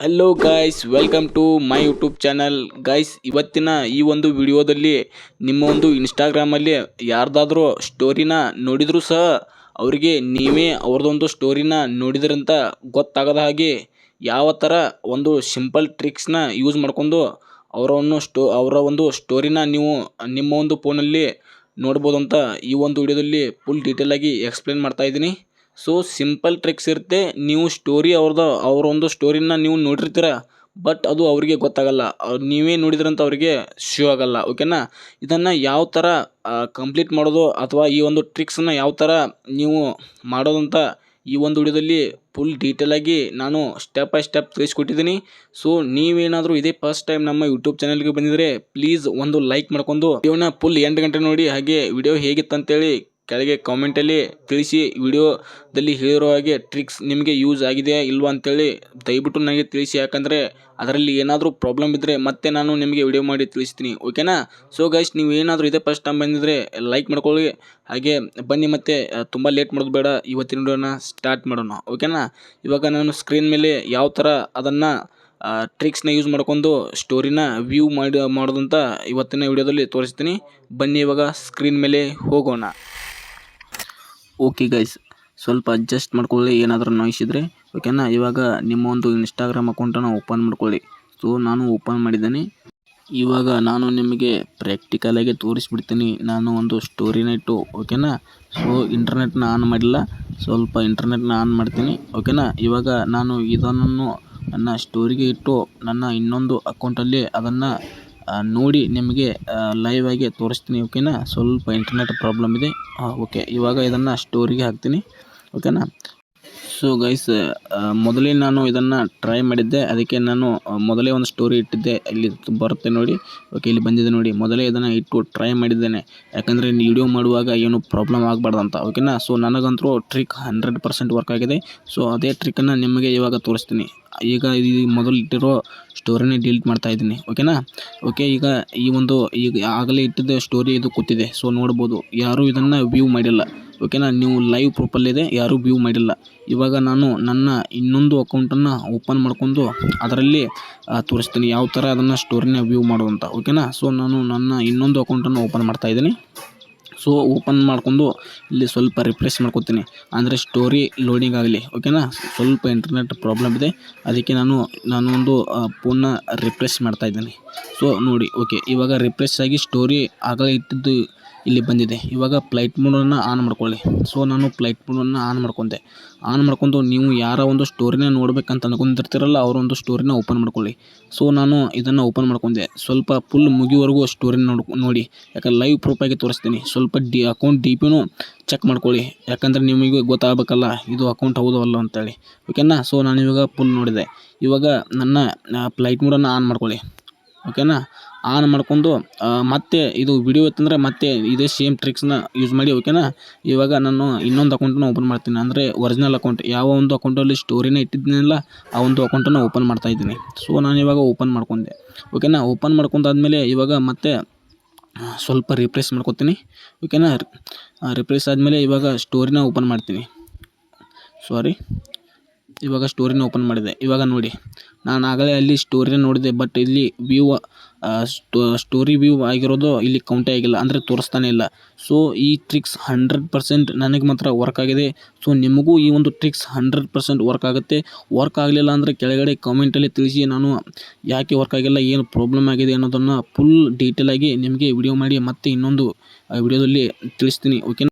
Hello guys, welcome to my YouTube channel. Guys, ಇವತ್ತಿನ ಈ ಒಂದು ವಿಡಿಯೋದಲ್ಲಿ ನಿಮ್ಮ ಒಂದು ಇನ್ಸ್ಟಾಗ್ರಾಮಲ್ಲಿ ಯಾರ್ದಾದ್ರೂ ಸ್ಟೋರಿನ ನೋಡಿದರೂ ಸಹ ಅವರಿಗೆ ನೀವೇ ಅವ್ರದ್ದೊಂದು ಸ್ಟೋರಿನ ನೋಡಿದ್ರಂತ ಗೊತ್ತಾಗದ ಹಾಗೆ ಯಾವ ಥರ ಒಂದು ಸಿಂಪಲ್ ಟ್ರಿಕ್ಸ್ನ ಯೂಸ್ ಮಾಡ್ಕೊಂಡು ಅವರ ಒಂದು ಸ್ಟೋರಿನ ನೀವು ನಿಮ್ಮ ಒಂದು ಫೋನಲ್ಲಿ ನೋಡ್ಬೋದು ಅಂತ ಈ ಒಂದು ವಿಡಿಯೋದಲ್ಲಿ ಫುಲ್ ಡೀಟೇಲ್ ಆಗಿ ಎಕ್ಸ್ಪ್ಲೇನ್ ಮಾಡ್ತಾ ಇದ್ದೀನಿ. ಸೊ ಸಿಂಪಲ್ ಟ್ರಿಕ್ಸ್ ಇರುತ್ತೆ. ನೀವು ಸ್ಟೋರಿ ಅವ್ರ ಒಂದು ಸ್ಟೋರಿನ ನೀವು ನೋಡಿರ್ತೀರ, ಬಟ್ ಅದು ಅವರಿಗೆ ಗೊತ್ತಾಗಲ್ಲ. ನೀವೇ ನೋಡಿದ್ರಂತ ಅವರಿಗೆ ಶೋ ಆಗಲ್ಲ. ಓಕೆನಾ? ಇದನ್ನು ಯಾವ ಥರ ಕಂಪ್ಲೀಟ್ ಮಾಡೋದು ಅಥವಾ ಈ ಒಂದು ಟ್ರಿಕ್ಸನ್ನ ಯಾವ ಥರ ನೀವು ಮಾಡೋದಂತ ಈ ಒಂದು ವಿಡಿಯೋದಲ್ಲಿ ಫುಲ್ ಡೀಟೇಲ್ ಆಗಿ ನಾನು ಸ್ಟೆಪ್ ಬೈ ಸ್ಟೆಪ್ ತಿಳಿಸ್ಕೊಟ್ಟಿದ್ದೀನಿ. ಸೊ ನೀವೇನಾದರೂ ಇದೇ ಫಸ್ಟ್ ಟೈಮ್ ನಮ್ಮ ಯೂಟ್ಯೂಬ್ ಚಾನಲ್ಗೆ ಬಂದಿದ್ರೆ ಪ್ಲೀಸ್ ಒಂದು ಲೈಕ್ ಮಾಡ್ಕೊಂಡು ವಿಡಿಯೋನ ಫುಲ್ 8 ಗಂಟೆ ನೋಡಿ. ಹಾಗೆ ವಿಡಿಯೋ ಹೇಗಿತ್ತಂತೇಳಿ ಕೆಳಗೆ ಕಾಮೆಂಟಲ್ಲಿ ತಿಳಿಸಿ. ವಿಡಿಯೋದಲ್ಲಿ ಹೇಳಿರೋ ಹಾಗೆ ಟ್ರಿಕ್ಸ್ ನಿಮಗೆ ಯೂಸ್ ಆಗಿದೆಯಾ ಇಲ್ವಾ ಅಂತೇಳಿ ದಯವಿಟ್ಟು ನನಗೆ ತಿಳಿಸಿ. ಯಾಕಂದರೆ ಅದರಲ್ಲಿ ಏನಾದರೂ ಪ್ರಾಬ್ಲಮ್ ಇದ್ದರೆ ಮತ್ತೆ ನಾನು ನಿಮಗೆ ವಿಡಿಯೋ ಮಾಡಿ ತಿಳಿಸ್ತೀನಿ. ಓಕೆನಾ? ಸೊ ಗೈಸ್, ನೀವು ಏನಾದರೂ ಇದೇ ಫಸ್ಟ್ ಟೈಮ್ ಬಂದಿದ್ದರೆ ಲೈಕ್ ಮಾಡ್ಕೊಳ್ಳಿ. ಹಾಗೆ ಬನ್ನಿ, ಮತ್ತೆ ತುಂಬ ಲೇಟ್ ಮಾಡೋದು ಬೇಡ, ಇವತ್ತಿನ ವಿಡಿಯೋನ ಸ್ಟಾರ್ಟ್ ಮಾಡೋಣ. ಓಕೆನಾ? ಇವಾಗ ನಾನು ಸ್ಕ್ರೀನ್ ಮೇಲೆ ಯಾವ ಥರ ಅದನ್ನು ಟ್ರಿಕ್ಸ್ನ ಯೂಸ್ ಮಾಡ್ಕೊಂಡು ಸ್ಟೋರಿನ ವ್ಯೂ ಮಾಡೋದಂತ ಇವತ್ತಿನ ವಿಡಿಯೋದಲ್ಲಿ ತೋರಿಸ್ತೀನಿ. ಬನ್ನಿ ಇವಾಗ ಸ್ಕ್ರೀನ್ ಮೇಲೆ ಹೋಗೋಣ. ಓಕೆ ಗೈಸ್, ಸ್ವಲ್ಪ ಅಡ್ಜಸ್ಟ್ ಮಾಡ್ಕೊಳ್ಳಿ ಏನಾದರೂ ನಾಯ್ಸ್ ಇದ್ದರೆ. ಓಕೆನಾ? ಇವಾಗ ನಿಮ್ಮ ಒಂದು ಇನ್ಸ್ಟಾಗ್ರಾಮ್ ಅಕೌಂಟನ್ನು ಓಪನ್ ಮಾಡ್ಕೊಳ್ಳಿ. ಸೊ ನಾನು ಓಪನ್ ಮಾಡಿದ್ದೇನೆ. ಇವಾಗ ನಾನು ನಿಮಗೆ ಪ್ರಾಕ್ಟಿಕಲಾಗಿ ತೋರಿಸ್ಬಿಡ್ತೀನಿ. ನಾನು ಒಂದು ಸ್ಟೋರಿನ ಇಟ್ಟು, ಓಕೆನಾ? ಸೊ ಇಂಟರ್ನೆಟ್ನ ಆನ್ ಮಾಡಿಲ್ಲ, ಸ್ವಲ್ಪ ಇಂಟರ್ನೆಟ್ನ ಆನ್ ಮಾಡ್ತೀನಿ. ಓಕೆನಾ? ಇವಾಗ ನಾನು ಇದನ್ನು ನನ್ನ ಸ್ಟೋರಿಗೆ ಇಟ್ಟು ನನ್ನ ಇನ್ನೊಂದು ಅಕೌಂಟಲ್ಲಿ ಅದನ್ನು ನೋಡಿ ನಿಮಗೆ ಲೈವ್ ಆಗಿ ತೋರಿಸ್ತೀನಿ. ಓಕೆನಾ? ಸ್ವಲ್ಪ ಇಂಟರ್ನೆಟ್ ಪ್ರಾಬ್ಲಮ್ ಇದೆ. ಓಕೆ, ಇವಾಗ ಇದನ್ನು ಸ್ಟೋರಿಗೆ ಹಾಕ್ತೀನಿ. ಓಕೆನಾ? ಸೊ ಗೈಸ್, ಮೊದಲೇ ನಾನು ಇದನ್ನು ಟ್ರೈ ಮಾಡಿದ್ದೆ. ಅದಕ್ಕೆ ನಾನು ಮೊದಲೇ ಒಂದು ಸ್ಟೋರಿ ಇಟ್ಟಿದ್ದೆ. ಇಲ್ಲಿ ಬರುತ್ತೆ ನೋಡಿ. ಓಕೆ, ಇಲ್ಲಿ ಬಂದಿದೆ ನೋಡಿ. ಮೊದಲೇ ಇದನ್ನು ಇಟ್ಟು ಟ್ರೈ ಮಾಡಿದ್ದೇನೆ, ಯಾಕಂದರೆ ವಿಡಿಯೋ ಮಾಡುವಾಗ ಏನು ಪ್ರಾಬ್ಲಮ್ ಆಗಬಾರ್ದಂತ. ಓಕೆನಾ? ಸೊ ನನಗಂತೂ ಟ್ರಿಕ್ 100% ವರ್ಕ್ ಆಗಿದೆ. ಸೊ ಅದೇ ಟ್ರಿಕ್ಕನ್ನು ನಿಮಗೆ ಇವಾಗ ತೋರಿಸ್ತೀನಿ. ಈಗ ಈ ಮೊದಲು ಇಟ್ಟಿರೋ ಸ್ಟೋರಿನೇ ಡಿಲೀಟ್ ಮಾಡ್ತಾ ಇದ್ದೀನಿ. ಓಕೆನಾ? ಓಕೆ, ಈಗ ಈಗ ಆಗಲೇ ಇಟ್ಟಿದ್ದ ಸ್ಟೋರಿ ಇದು ಕೂತಿದೆ. ಸೊ ನೋಡ್ಬೋದು, ಯಾರೂ ಇದನ್ನು ವ್ಯೂ ಮಾಡಿಲ್ಲ. ಓಕೆನಾ? ನೀವು ಲೈವ್ ಪ್ರೂಫಲ್ಲಿದೆ, ಯಾರೂ ವ್ಯೂ ಮಾಡಿಲ್ಲ. ಇವಾಗ ನಾನು ನನ್ನ ಇನ್ನೊಂದು ಅಕೌಂಟನ್ನು ಓಪನ್ ಮಾಡ್ಕೊಂಡು ಅದರಲ್ಲಿ ತೋರಿಸ್ತೀನಿ ಯಾವ ಥರ ಅದನ್ನು ಸ್ಟೋರಿನ ವ್ಯೂ ಮಾಡೋದಂತ. ಓಕೆನಾ? ಸೊ ನಾನು ನನ್ನ ಇನ್ನೊಂದು ಅಕೌಂಟನ್ನು ಓಪನ್ ಮಾಡ್ತಾಯಿದ್ದೀನಿ. ಸೊ ಓಪನ್ ಮಾಡ್ಕೊಂಡು ಇಲ್ಲಿ ಸ್ವಲ್ಪ ರಿಫ್ರೆಶ್ ಮಾಡ್ಕೊತೀನಿ, ಅಂದರೆ ಸ್ಟೋರಿ ಲೋಡಿಂಗ್ ಆಗಲಿ. ಓಕೆನಾ? ಸ್ವಲ್ಪ ಇಂಟರ್ನೆಟ್ ಪ್ರಾಬ್ಲಮ್ ಇದೆ, ಅದಕ್ಕೆ ನಾನು ಒಂದು ಫೋನ್ನ ರಿಫ್ರೆಶ್ ಮಾಡ್ತಾಯಿದ್ದೀನಿ. ಸೊ ನೋಡಿ, ಓಕೆ, ಇವಾಗ ರಿಫ್ರೆಶ್ ಆಗಿ ಸ್ಟೋರಿ ಆಗಲೇ ಇಟ್ಟಿದ್ದು ಇಲ್ಲಿ ಬಂದಿದೆ. ಇವಾಗ ಫ್ಲೈಟ್ ಮೋಡನ್ನು ಆನ್ ಮಾಡ್ಕೊಳ್ಳಿ. ಸೊ ನಾನು ಫ್ಲೈಟ್ ಮೋಡನ್ನು ಆನ್ ಮಾಡ್ಕೊಂಡು ನೀವು ಯಾರ ಒಂದು ಸ್ಟೋರಿನ ನೋಡ್ಬೇಕಂತ ಅಂದ್ಕೊಂಡಿರ್ತೀರಲ್ಲ ಅವ್ರ ಒಂದು ಸ್ಟೋರಿನ ಓಪನ್ ಮಾಡ್ಕೊಳ್ಳಿ. ಸೊ ನಾನು ಇದನ್ನು ಓಪನ್ ಮಾಡ್ಕೊಂಡೆ. ಸ್ವಲ್ಪ ಫುಲ್ ಮುಗಿವರೆಗೂ ಸ್ಟೋರಿನ ನೋಡಿ, ಯಾಕಂದ್ರೆ ಲೈವ್ ಪ್ರೂಫಾಗಿ ತೋರಿಸ್ತೀನಿ. ಸ್ವಲ್ಪ ಅಕೌಂಟ್ ಡಿ ಪಿನೂ ಚೆಕ್ ಮಾಡ್ಕೊಳ್ಳಿ, ಯಾಕಂದರೆ ನಿಮಗೆ ಗೊತ್ತಾಗಬೇಕಲ್ಲ ಇದು ಅಕೌಂಟ್ ಹೌದು ಅಲ್ಲ ಅಂತೇಳಿ. ಓಕೆನಾ? ಸೊ ನಾನು ಇವಾಗ ಫುಲ್ ನೋಡಿದೆ. ಇವಾಗ ನನ್ನ ಫ್ಲೈಟ್ ಮೋಡನ್ನು ಆನ್ ಮಾಡ್ಕೊಳ್ಳಿ. ಓಕೆನಾ? ಆನ್ ಮಾಡ್ಕೊಂಡು ಮತ್ತೆ ಇದು ವಿಡಿಯೋ ಇತ್ತಂದರೆ ಮತ್ತೆ ಇದೇ ಸೇಮ್ ಟ್ರಿಕ್ಸ್ನ ಯೂಸ್ ಮಾಡಿ. ಓಕೆನಾ? ಇವಾಗ ನಾನು ಇನ್ನೊಂದು ಅಕೌಂಟನ್ನು ಓಪನ್ ಮಾಡ್ತೀನಿ, ಅಂದರೆ ಒರಿಜಿನಲ್ ಅಕೌಂಟ್. ಯಾವ ಒಂದು ಅಕೌಂಟಲ್ಲಿ ಸ್ಟೋರಿನ ಇಟ್ಟಿದ್ದೀನಲ್ಲ ಆ ಒಂದು ಅಕೌಂಟನ್ನು ಓಪನ್ ಮಾಡ್ತಾಯಿದ್ದೀನಿ. ಸೊ ನಾನು ಇವಾಗ ಓಪನ್ ಮಾಡ್ಕೊಂಡೆ. ಓಕೆನಾ? ಓಪನ್ ಮಾಡ್ಕೊಂಡಾದ್ಮೇಲೆ ಇವಾಗ ಮತ್ತೆ ಸ್ವಲ್ಪ ರಿಫ್ರೆಶ್ ಮಾಡ್ಕೊತೀನಿ. ಓಕೆನಾ? ರಿಫ್ರೆಶ್ ಆದಮೇಲೆ ಇವಾಗ ಸ್ಟೋರಿನ ಓಪನ್ ಮಾಡ್ತೀನಿ. ಇವಾಗ ಸ್ಟೋರಿನ ಓಪನ್ ಮಾಡಿದೆ. ಇವಾಗ ನೋಡಿ, ನಾನು ಆಗಲೇ ಅಲ್ಲಿ ಸ್ಟೋರಿನ ನೋಡಿದೆ, ಬಟ್ ಇಲ್ಲಿ ವ್ಯೂ ಸ್ಟೋರಿ ವ್ಯೂ ಆಗಿರೋದು ಇಲ್ಲಿ ಕೌಂಟೇ ಆಗಿಲ್ಲ, ಅಂದರೆ ತೋರಿಸ್ತಾನೆ ಇಲ್ಲ. ಸೊ ಈ ಟ್ರಿಕ್ಸ್ 100% ನನಗೆ ಮಾತ್ರ ವರ್ಕ್ ಆಗಿದೆ. ಸೊ ನಿಮಗೂ ಈ ಒಂದು ಟ್ರಿಕ್ಸ್ 100% ವರ್ಕ್ ಆಗುತ್ತೆ. ವರ್ಕ್ ಆಗಲಿಲ್ಲ ಅಂದರೆ ಕೆಳಗಡೆ ಕಾಮೆಂಟಲ್ಲಿ ತಿಳಿಸಿ, ನಾನು ಯಾಕೆ ವರ್ಕ್ ಆಗಿಲ್ಲ, ಏನು ಪ್ರಾಬ್ಲಮ್ ಆಗಿದೆ ಅನ್ನೋದನ್ನು ಫುಲ್ ಡೀಟೇಲಾಗಿ ನಿಮಗೆ ವಿಡಿಯೋ ಮಾಡಿ ಮತ್ತೆ ಇನ್ನೊಂದು ವಿಡಿಯೋದಲ್ಲಿ ತಿಳಿಸ್ತೀನಿ. ಓಕೆ?